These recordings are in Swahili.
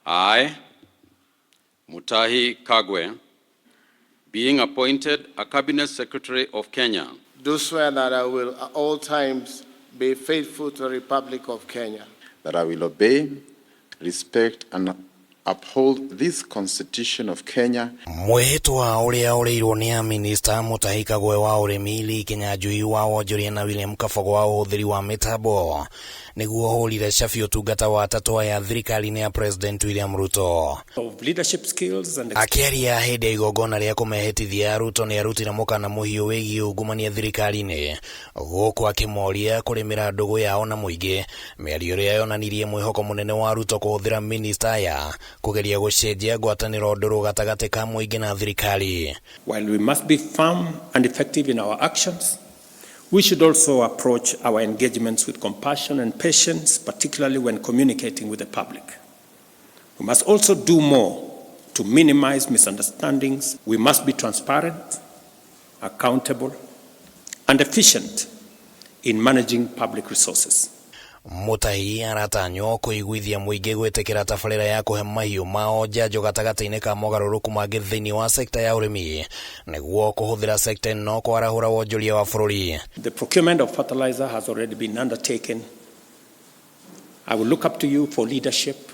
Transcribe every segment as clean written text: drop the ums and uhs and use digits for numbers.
I, Mutahi Kagwe, being appointed a Cabinet Secretary of Kenya, do swear that I will at all times be faithful to the Republic of Kenya, that I will obey, respect, and uphold this Constitution of Kenya. Mwehitwa uria ureirwo ni Minister Mutahi Kagwe wa urimi, Lee Kinyanjui wa wonjoria na William Kabogo wa uhuthiri wa mitambo niguo hurire cabi utungata wa tatu ya thirikari ya President William Ruto. Of leadership skills and akiaria hindi ya igongona ria kumehitithia Ruto ni arutire mukana muhiu wigie ungumania thirikari-ini guku akimoria kurimira ndugu yao na muingi, miario ria yonanirie mwihoko munene wa Ruto kuhuthira minister ya kugeria gucenjia ngwataniro nduru gatagati ka muingi na thirikari. While we must be firm and effective in our actions, we should also approach our engagements with compassion and patience, particularly when communicating with the public. We must also do more to minimize misunderstandings. We must be transparent, accountable, and efficient in managing public resources. Mutahi aratanyo kuiguithia muingi gwitikira tabarira ya kuhe mahiu mao njanjo gatagati-ini ka mogaruruku mangi thiini wa sekta ya urimi niguo kuhuthira sekta ino kwarahura wonjoria wa bururi. The procurement of fertilizer has already been undertaken. I will look up to you for leadership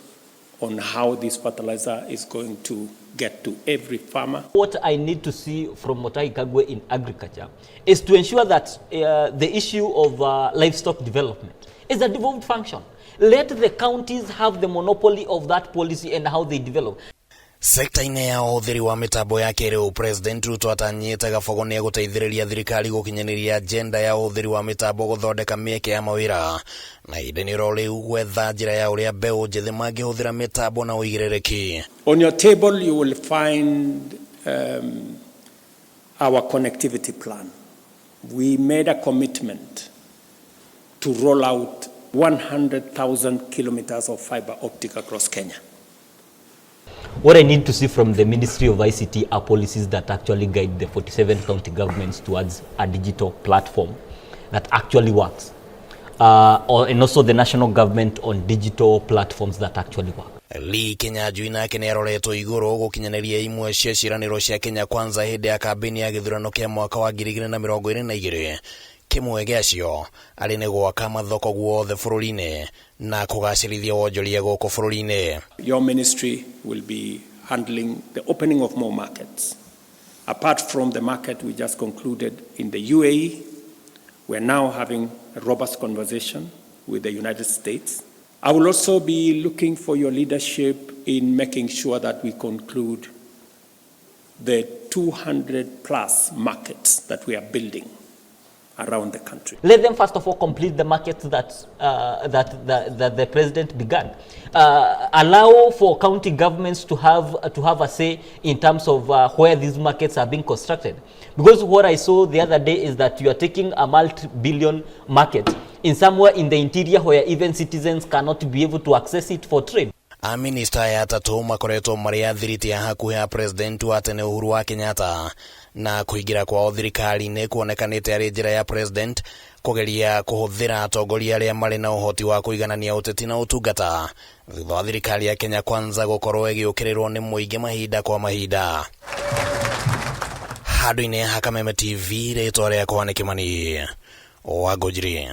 on how this fertilizer is going to get to every farmer. What I need to see from Mutahi Kagwe in agriculture is to ensure that the issue of livestock development is a devolved function. Let the counties have the monopoly of that policy and how they develop. Sekta-ini ya uhuthiri wa mitambo ya kiriu, President Ruto atanyite Kabogo ni guteithiriria thirikari gukinyaniria agenda ya uhuthiri wa mitambo guthondeka mieke ya mawira na ideniro riu gwetha njira ya uria mbeu njithi mangihuthira mitambo na uigiririki. On your table you will find our connectivity plan. We made a commitment to roll out 100,000 kilometers of fiber optic across Kenya. What I need to see from the Ministry of ICT are policies that actually guide the 47 county governments towards a digital platform that actually works. And also the national government on digital platforms that actually work. Lee Kinyanjui nake niaroretwo iguru gukinyaniria imwe cia ciraniro cia Kenya Kwanza hindi ya kambeni ya githurano kia mwaka wa 2022. Kimwe giacio ari ni gwaka mathoko guothe bururi-ini na kugacirithia wonjoria guku bururi-ini. Your ministry will be handling the opening of more markets. Apart from the market we just concluded in the UAE, we are now having a robust conversation with the United States. I will also be looking for your leadership in making sure that we conclude the 200 plus markets that we are building around the country. Let them first of all complete the markets that the president began. Allow for county governments to have a say in terms of where these markets are being constructed. Because what I saw the other day is that you are taking a multi-billion market in somewhere in the interior where even citizens cannot be able to access it for trade. A minister ya tatu makoretwo mari athiriti ya hakuhi ya president wa tene Uhuru wa Kenyatta na kuingira kwa thirikari-ini kuonekanite ari njira ya president kugeria kuhuthira atongoria aria mari na uhoti wa kuiganania uteti na utungata thutha wa thirikari ya Kenya Kwanza gukorwo igiukirirwo ni muingi mahinda kwa mahinda. Handũ-inĩ ha Kameme TV ritwa riakwa ni Kimani Wangũnjiri.